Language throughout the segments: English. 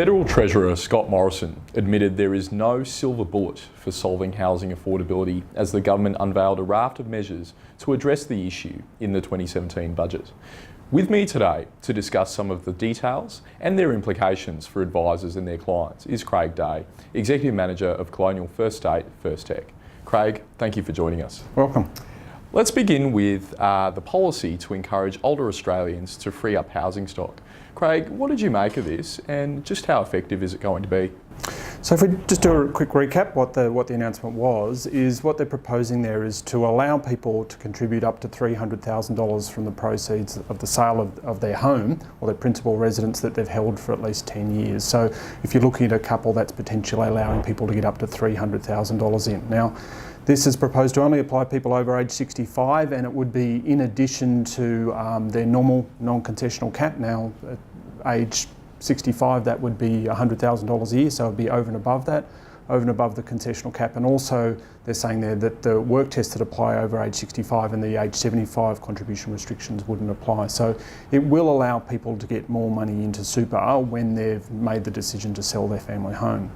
Federal Treasurer Scott Morrison admitted there is no silver bullet for solving housing affordability as the government unveiled a raft of measures to address the issue in the 2017 budget. With me today to discuss some of the details and their implications for advisors and their clients is Craig Day, Executive Manager of Colonial First State, FirstTech. Craig, thank you for joining us. Welcome. Let's begin with the policy to encourage older Australians to free up housing stock. Craig, what did you make of this and just how effective is it going to be? So if we just do a quick recap, what the announcement was, is what they're proposing there is to allow people to contribute up to $300,000 from the proceeds of the sale of their home or their principal residence that they've held for at least 10 years. So if you're looking at a couple, that's potentially allowing people to get up to $300,000 in. Now, this is proposed to only apply to people over age 65, and it would be in addition to their normal non-concessional cap. Now, at age 65, that would be $100,000 a year, so it would be over and above that, over and above the concessional cap. And also, they're saying there that the work tests that apply over age 65 and the age 75 contribution restrictions wouldn't apply. So it will allow people to get more money into super when they've made the decision to sell their family home.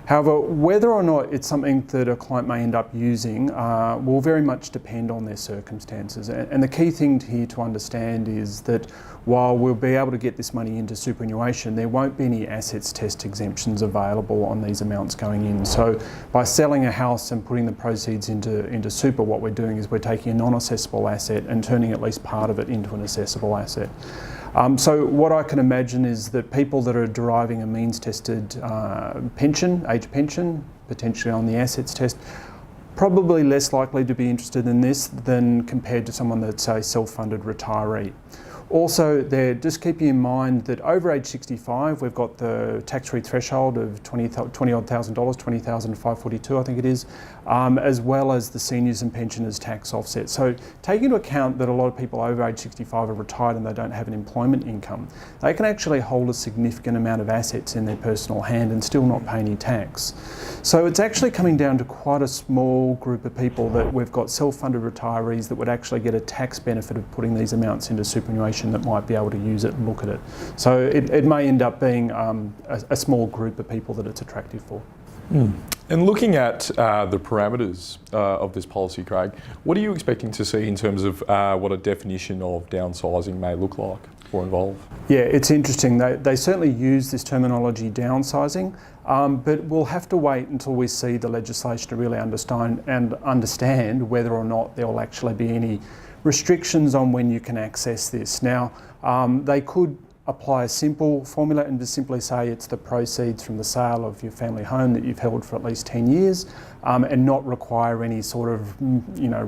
However, whether or not it's something that a client may end up using will very much depend on their circumstances. And the key thing here to understand is that while we'll be able to get this money into superannuation, there won't be any assets test exemptions available on these amounts going in. So by selling a house and putting the proceeds into super, what we're doing is we're taking a non-assessable asset and turning at least part of it into an assessable asset. So what I can imagine is that people that are deriving a means-tested pension, age pension, potentially on the assets test, probably less likely to be interested in this than compared to someone that's a self-funded retiree. Also, just keeping in mind that over age 65, we've got the tax-free threshold of $20,000, $20,542, I think it is, as well as the seniors and pensioners tax offset. So taking into account that a lot of people over age 65 are retired and they don't have an employment income, they can actually hold a significant amount of assets in their personal hand and still not pay any tax. So it's actually coming down to quite a small group of people that we've got self-funded retirees that would actually get a tax benefit of putting these amounts into superannuation that might be able to use it and look at it. So it may end up being a small group of people that it's attractive for. And looking at the parameters of this policy, Craig, what are you expecting to see in terms of what a definition of downsizing may look like or involve? Yeah, it's interesting. They certainly use this terminology downsizing, but we'll have to wait until we see the legislation to really understand whether or not there will actually be any restrictions on when you can access this. Now, they could apply a simple formula and just simply say it's the proceeds from the sale of your family home that you've held for at least 10 years and not require any sort of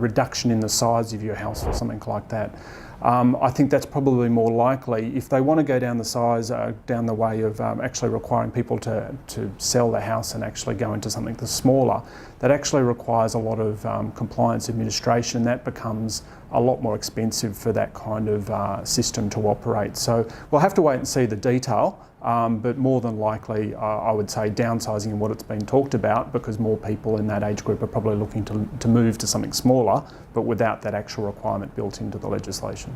reduction in the size of your house or something like that. I think that's probably more likely. If they want to go down the way of actually requiring people to sell their house and actually go into something that's smaller, that actually requires a lot of compliance administration, and that becomes a lot more expensive for that kind of system to operate. So we'll have to wait and see the detail, but more than likely I would say downsizing and what it's been talked about, because more people in that age group are probably looking to move to something smaller, but without that actual requirement built into the legislation.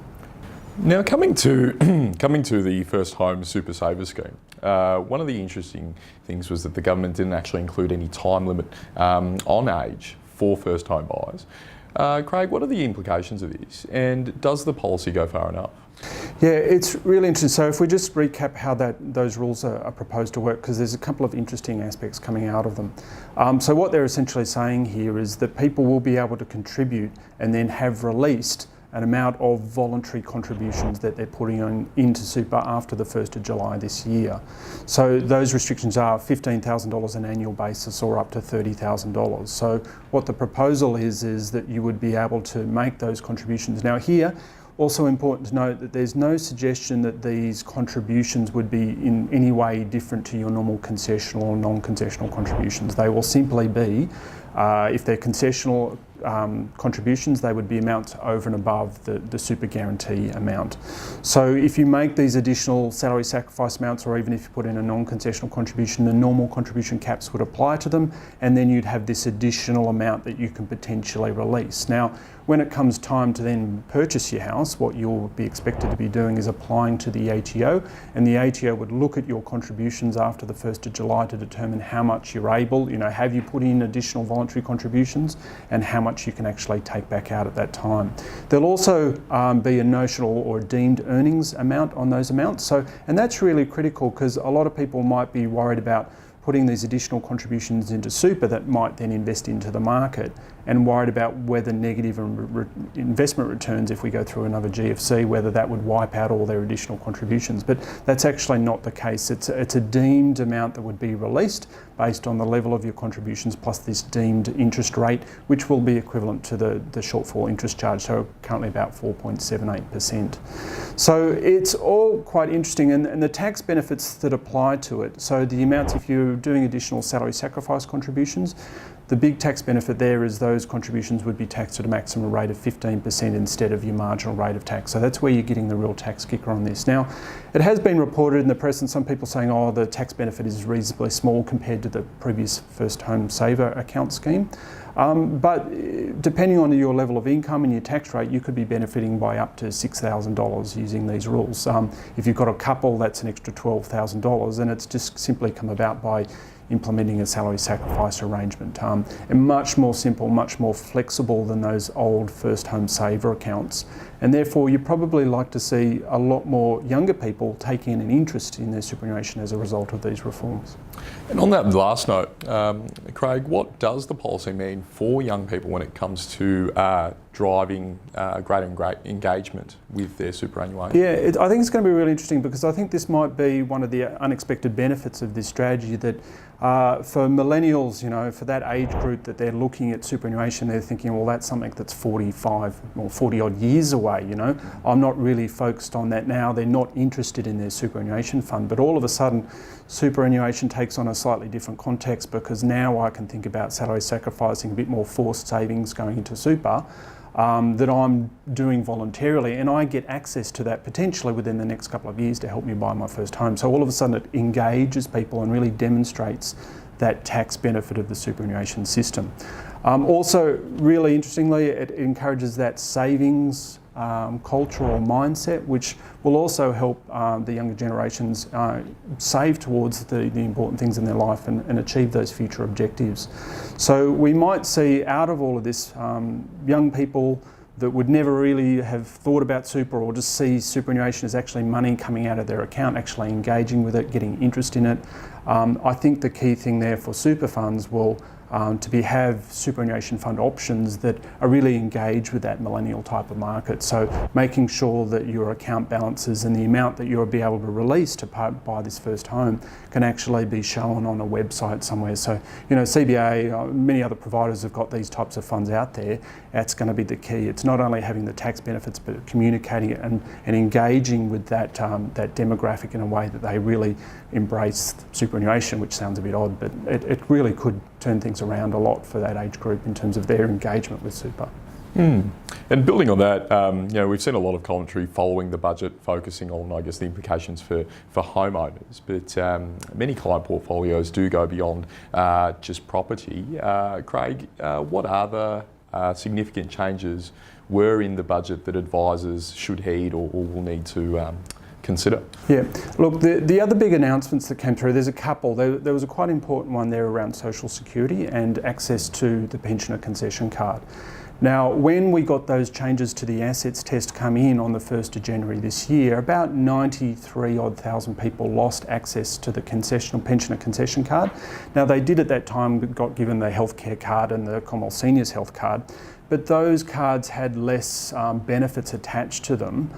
Now, coming to the First Home Super Saver Scheme, one of the interesting things was that the government didn't actually include any time limit on age for first home buyers. Craig, what are the implications of this, and does the policy go far enough? Yeah, it's really interesting. So if we just recap how those rules are proposed to work, because there's a couple of interesting aspects coming out of them. So what they're essentially saying here is that people will be able to contribute and then have released an amount of voluntary contributions that they're putting into super after the 1st of July this year. So those restrictions are $15,000 an annual basis or up to $30,000. So what the proposal is that you would be able to make those contributions. Now here, also important to note that there's no suggestion that these contributions would be in any way different to your normal concessional or non-concessional contributions. They will simply be, if they're concessional contributions, they would be amounts over and above the super guarantee amount. So if you make these additional salary sacrifice amounts, or even if you put in a non-concessional contribution, the normal contribution caps would apply to them, and then you'd have this additional amount that you can potentially release. Now, when it comes time to then purchase your house, what you'll be expected to be doing is applying to the ATO, and the ATO would look at your contributions after the 1st of July to determine how much you're able, have you put in additional voluntary contributions, and how much you can actually take back out at that time. There'll also be a notional or deemed earnings amount on those amounts. And that's really critical, because a lot of people might be worried about putting these additional contributions into super that might then invest into the market, and worried about whether negative investment returns, if we go through another GFC, whether that would wipe out all their additional contributions. But that's actually not the case. It's a deemed amount that would be released based on the level of your contributions plus this deemed interest rate, which will be equivalent to the shortfall interest charge, so currently about 4.78%. So it's all quite interesting, and the tax benefits that apply to it. So the amounts, if you're doing additional salary sacrifice contributions, the big tax benefit there is those contributions would be taxed at a maximum rate of 15% instead of your marginal rate of tax. So that's where you're getting the real tax kicker on this. Now, it has been reported in the press, and some people saying, oh, the tax benefit is reasonably small compared to the previous First Home Saver account scheme. But depending on your level of income and your tax rate, you could be benefiting by up to $6,000 using these rules. If you've got a couple, that's an extra $12,000, and it's just simply come about by implementing a salary sacrifice arrangement. And much more simple, much more flexible than those old First Home Saver accounts. And therefore, you probably like to see a lot more younger people taking an interest in their superannuation as a result of these reforms. And on that last note, Craig, what does the policy mean for young people when it comes to driving greater engagement with their superannuation? Yeah, I think it's going to be really interesting, because I think this might be one of the unexpected benefits of this strategy, that for millennials, for that age group that they're looking at superannuation, they're thinking, well, that's something that's 45 or 40 odd years away, I'm not really focused on that now. They're not interested in their superannuation fund. But all of a sudden, superannuation takes on a slightly different context, because now I can think about salary sacrificing, a bit more forced savings going into super, that I'm doing voluntarily, and I get access to that potentially within the next couple of years to help me buy my first home. So all of a sudden it engages people and really demonstrates that tax benefit of the superannuation system. Also, really interestingly, it encourages that savings cultural mindset, which will also help the younger generations save towards the important things in their life and achieve those future objectives. So we might see out of all of this young people that would never really have thought about super, or just see superannuation as actually money coming out of their account, actually engaging with it, getting interest in it. I think the key thing there for super funds will to have superannuation fund options that are really engaged with that millennial type of market. So making sure that your account balances and the amount that you'll be able to release to buy this first home can actually be shown on a website somewhere. So, CBA, many other providers have got these types of funds out there. That's going to be the key. It's not only having the tax benefits, but communicating it and engaging with that demographic in a way that they really embrace superannuation, which sounds a bit odd, but it really could turn things around a lot for that age group in terms of their engagement with super. And building on that, we've seen a lot of commentary following the budget focusing on, I guess, the implications for homeowners, but many client portfolios do go beyond just property. Craig, what other significant changes were in the budget that advisors should heed or will need to consider? Yeah, look, the other big announcements that came through, there's a couple. There was a quite important one there around social security and access to the pensioner concession card. Now, when we got those changes to the assets test come in on the 1st of January this year, about 93,000 people lost access to the pensioner concession card. Now, they did at that time, got given the healthcare card and the Commonwealth Seniors Health Card, but those cards had less benefits attached to them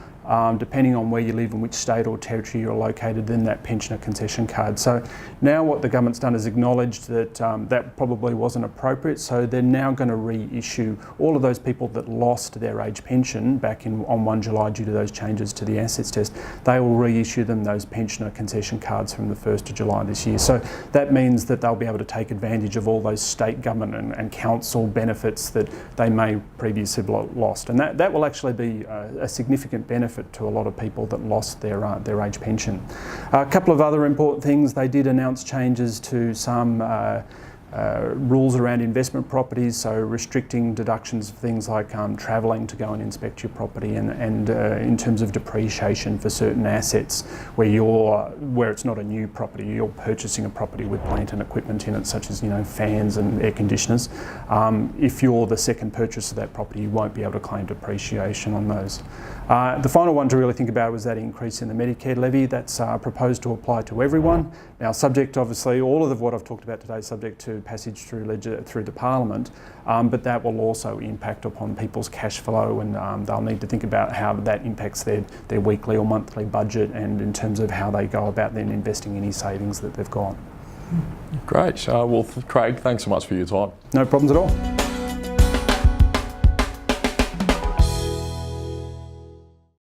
depending on where you live and which state or territory you're located, then that pensioner concession card. So now what the government's done is acknowledged that that probably wasn't appropriate, so they're now going to reissue all of those people that lost their age pension back on 1 July due to those changes to the assets test. They will reissue them those pensioner concession cards from the 1st of July this year. So that means that they'll be able to take advantage of all those state government and council benefits that they may previously have lost. And that will actually be a significant benefit to a lot of people that lost their age pension. A couple of other important things, they did announce changes to some rules around investment properties, so restricting deductions for things like travelling to go and inspect your property, and in terms of depreciation for certain assets where it's not a new property, you're purchasing a property with plant and equipment in it, such as fans and air conditioners. If you're the second purchaser of that property, you won't be able to claim depreciation on those. The final one to really think about was that increase in the Medicare levy. That's proposed to apply to everyone. Now, subject, obviously, all of what I've talked about today is subject to passage through the Parliament, but that will also impact upon people's cash flow, and they'll need to think about how that impacts their weekly or monthly budget, and in terms of how they go about then investing any savings that they've got. Great. Well, Craig, thanks so much for your time. No problems at all.